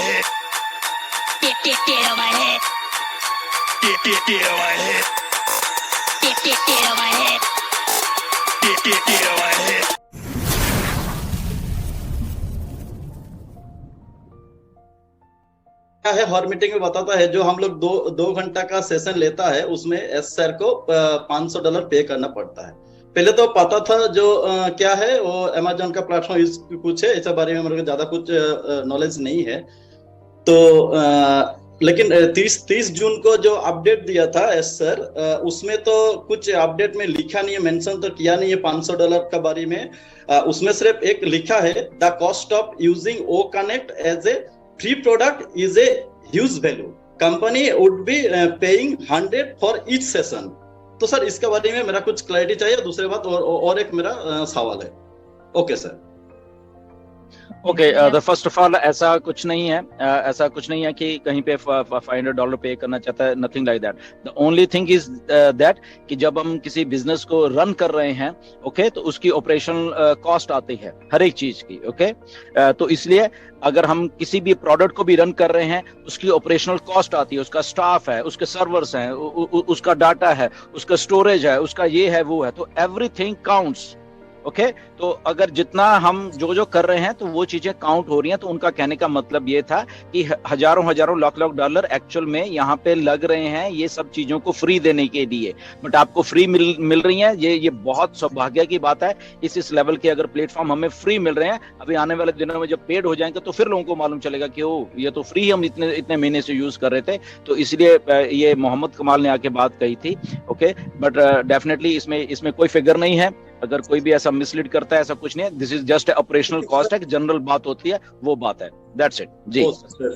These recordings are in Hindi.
head. Get on my head. Get on my head. Get on my head. Get on my head. क्या है, हर मीटिंग में बताता है जो हम लोग दो घंटा का सेशन लेता है उसमें एस सर को $500 पे करना पड़ता है। पहले तो पता था जो क्या है वो अमेजोन का प्लेटफॉर्म कुछ है, इस बारे में मेरे को ज्यादा कुछ नॉलेज नहीं है। तो लेकिन 30 जून को जो अपडेट दिया था एस सर, उसमें तो कुछ अपडेट में लिखा नहीं है, मेंशन तो किया नहीं है $500 का बारे में। उसमें सिर्फ एक लिखा है the cost of using O connect as a free product is a huge value. Company would be paying 100 for each session. तो सर इसके बारे में मेरा कुछ क्लैरिटी चाहिए। दूसरी बात और एक मेरा सवाल है। Okay sir. Okay, first of all ऐसा कुछ नहीं है कि कहीं पे $500 पे करना चाहता है, nothing like that. The only thing is that कि जब हम किसी बिजनेस को रन कर रहे हैं, ओके, तो उसकी ऑपरेशनल कॉस्ट आती है हर एक चीज की, ओके। तो इसलिए अगर हम किसी भी प्रोडक्ट को भी रन कर रहे हैं उसकी ऑपरेशनल कॉस्ट आती है, उसका स्टाफ है, उसके सर्वर्स हैं, उसका डाटा है, उसका स्टोरेज है, उसका ये है वो है, तो एवरीथिंग काउंट्स, ओके। तो अगर जितना हम जो कर रहे हैं तो वो चीजें काउंट हो रही हैं। तो उनका कहने का मतलब ये था कि हजारों लाख डॉलर एक्चुअल में यहाँ पे लग रहे हैं ये सब चीजों को फ्री देने के लिए, बट आपको फ्री मिल रही है। ये बहुत सौभाग्य की बात है। इस लेवल के अगर प्लेटफॉर्म हमें फ्री मिल रहे हैं, अभी आने वाले दिनों में जब पेड हो जाएंगे तो फिर लोगों को मालूम चलेगा कि ओ ये तो फ्री हम इतने महीने से यूज कर रहे थे। तो इसलिए ये मोहम्मद कमाल ने आके बात कही थी, ओके। बट डेफिनेटली इसमें कोई फिगर नहीं है। अगर कोई भी ऐसा मिसलीड करता है, ऐसा कुछ नहीं है। This is just operational cost है, जनरल बात होती है, वो बात है। दैट्स इट जी।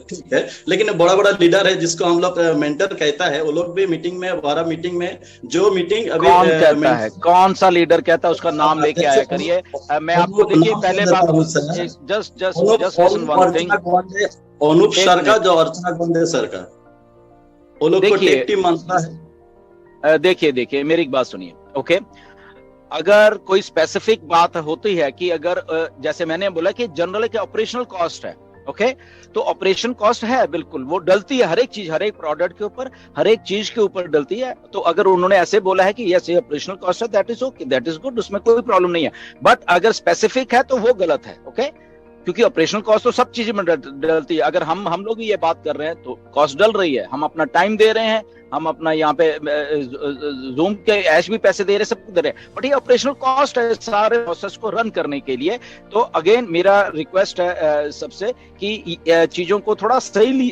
ठीक है, लेकिन बड़ा लीडर है जिसको हम लोग मेंटर कहता है, वो लोग भी मीटिंग में, हमारा मीटिंग में जो मीटिंग अभी कौन कहता है, कौन सा लीडर कहता है, उसका नाम लेके आया करिए। मैं आपको देखिए पहले बात just listen one thing. Anoop sir का जो अर्चना गोंडे सर का, वो लोग को टेक टीम मानता है। देखिए मेरी एक बात सुनिए, ओके। अगर कोई स्पेसिफिक बात होती है कि अगर जैसे मैंने बोला कि जनरल के ऑपरेशनल कॉस्ट है, ओके, तो ऑपरेशन कॉस्ट है, बिल्कुल वो डलती है हर एक चीज, हर एक प्रोडक्ट के ऊपर, हर एक चीज के ऊपर डलती है। तो अगर उन्होंने ऐसे बोला है कि यस ये ऑपरेशनल कॉस्ट है, that is okay, that is good, उसमें कोई प्रॉब्लम नहीं है। बट अगर स्पेसिफिक है तो वो गलत है, ओके, क्योंकि ऑपरेशनल कॉस्ट तो सब चीजें में डलती है। अगर हम लोग भी ये बात कर रहे हैं तो कॉस्ट डल रही है, हम अपना टाइम दे रहे हैं, हम अपना यहाँ पे जूम के ऐश भी पैसे दे रहे हैं, सब कुछ दे रहे हैं, बट ये ऑपरेशनल कॉस्ट है सारे प्रोसेस को रन करने के लिए। तो अगेन मेरा रिक्वेस्ट है सबसे कि चीजों को थोड़ा सही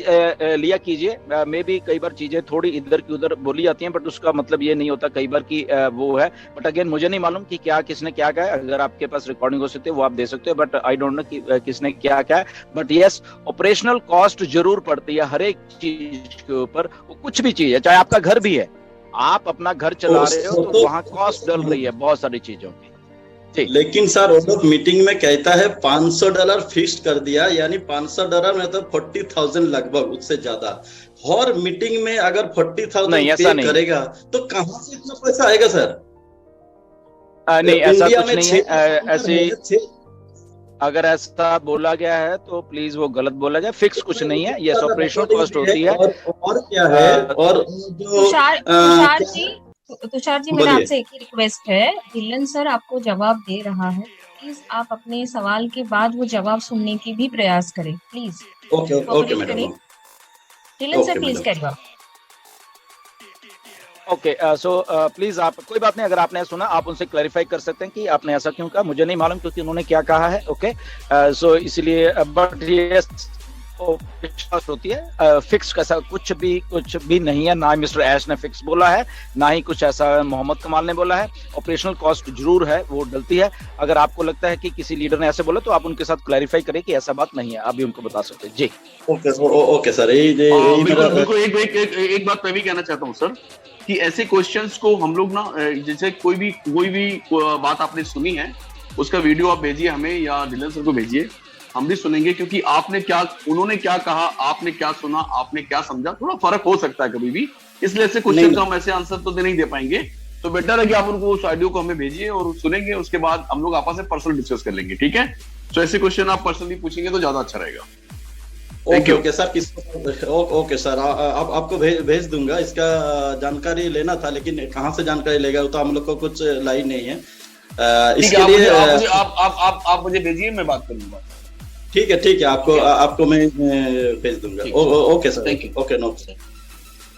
लिया कीजिए। मे भी कई बार चीजें थोड़ी इधर की उधर बोली जाती हैं, बट उसका मतलब ये नहीं होता कई बार कि वो है। बट अगेन मुझे नहीं मालूम कि क्या किसने क्या कहा है। अगर आपके पास रिकॉर्डिंग हो सकती है वो आप दे सकते हो, बट आई डोंट नो कि किसने क्या कहा है। बट यस, ऑपरेशनल कॉस्ट जरूर पड़ती है हर एक चीज के ऊपर, कुछ भी चीज है, चाहे आपका घर भी है, आप अपना घर चला रहे हो तो वहां कॉस्ट डल रही है बहुत सारी चीजों की। लेकिन सर वो लोग मीटिंग में कहता है $500 फिक्स कर दिया, यानी $500 में तो 40,000 लगभग, उससे ज्यादा। हर मीटिंग में अगर 40,000 पे करेगा तो कहां से इतना पैसा आएगा सर? नहीं, ऐसा कुछ नहीं है। ऐसे अगर ऐसा बोला गया है तो प्लीज वो गलत बोला गया। फिक्स कुछ नहीं है, ये ऑपरेशनल कॉस्ट होती है। और क्या है? और तुषार जी मेरा आपसे एक ही रिक्वेस्ट है, ढिल्लन सर आपको जवाब दे रहा है, प्लीज आप अपने सवाल के बाद वो जवाब सुनने की भी प्रयास करें, please. Okay madam. Dhillon sir please करिए। ओके, सो प्लीज आप, कोई बात नहीं, अगर आपने सुना आप उनसे क्लैरिफाई कर सकते हैं कि आपने ऐसा क्यों कहा। मुझे नहीं मालूम क्योंकि उन्होंने क्या कहा है, ओके। सो इसलिए बट ये होती है फिक्स, कैसा कुछ भी नहीं है। ना मिस्टर ऐश ने फिक्स बोला है, ना ही कुछ ऐसा मोहम्मद कमाल ने बोला है। ऑपरेशनल कॉस्ट जरूर है, वो डलती है। अगर आपको लगता है कि किसी लीडर ने ऐसे बोला तो आप उनके साथ क्लैरिफाई करें कि ऐसा बात नहीं है, आप भी उनको बता सकते हैं जी। ओके सर, बिल्कुल एक बात मैं भी कहना चाहता हूँ सर कि ऐसे क्वेश्चंस को हम लोग ना, जैसे कोई भी बात आपने सुनी है उसका वीडियो आप भेजिए हमें या ढिल्लन सर को भेजिए, हम भी सुनेंगे। क्योंकि उन्होंने क्या कहा, आपने क्या सुना, आपने क्या समझा, थोड़ा फर्क हो सकता है कभी भी। इसलिए ऐसे क्वेश्चन का हम ऐसे आंसर तो नहीं दे पाएंगे। तो बेटर है कि आप उनको उस ऑडियो को हमें भेजिए और सुनेंगे, उसके बाद हम लोग आपस में पर्सनल डिस्कस कर लेंगे, ठीक है। तो ऐसे क्वेश्चन आप पर्सनली पूछेंगे तो ज्यादा अच्छा रहेगा। Thank okay you. Okay sir, okay sir, आपको भेज दूंगा। इसका जानकारी लेना था, लेकिन कहाँ से जानकारी लेगा, वो तो हम लोग को कुछ लाइन नहीं है। ठीक है, इसके लिए आप मुझे भेजिए, मैं बात कर लूंगा। ठीक है, आपको मैं भेज दूंगा। ठीक। Okay sir, Thank you. Okay, no sir,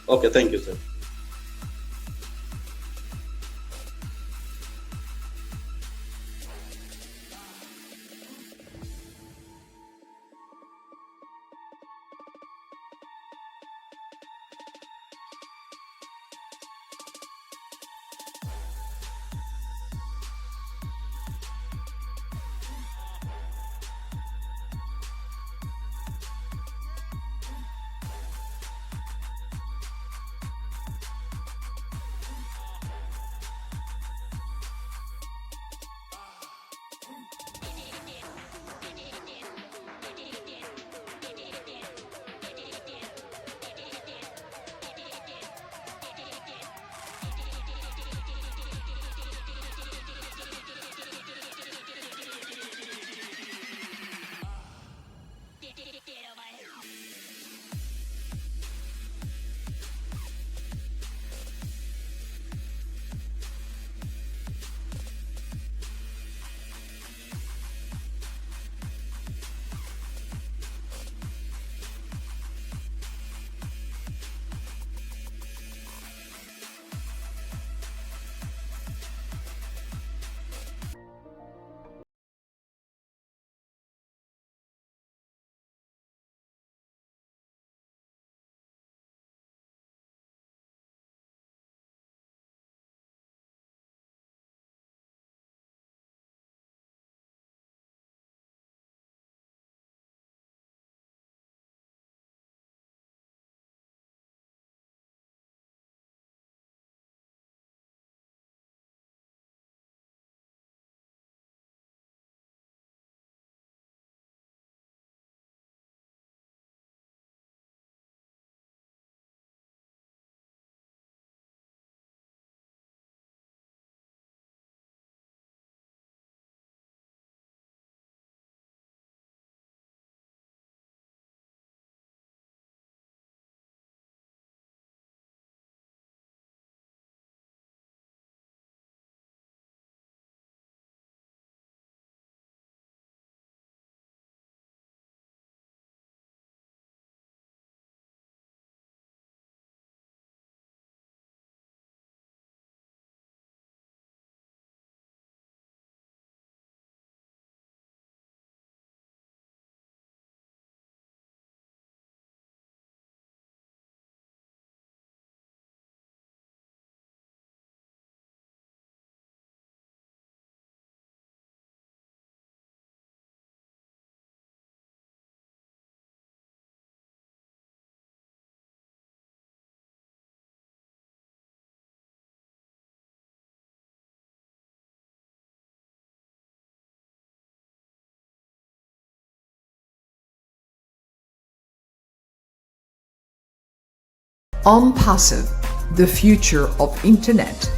okay, thank you sir. OnPassive, the future of internet.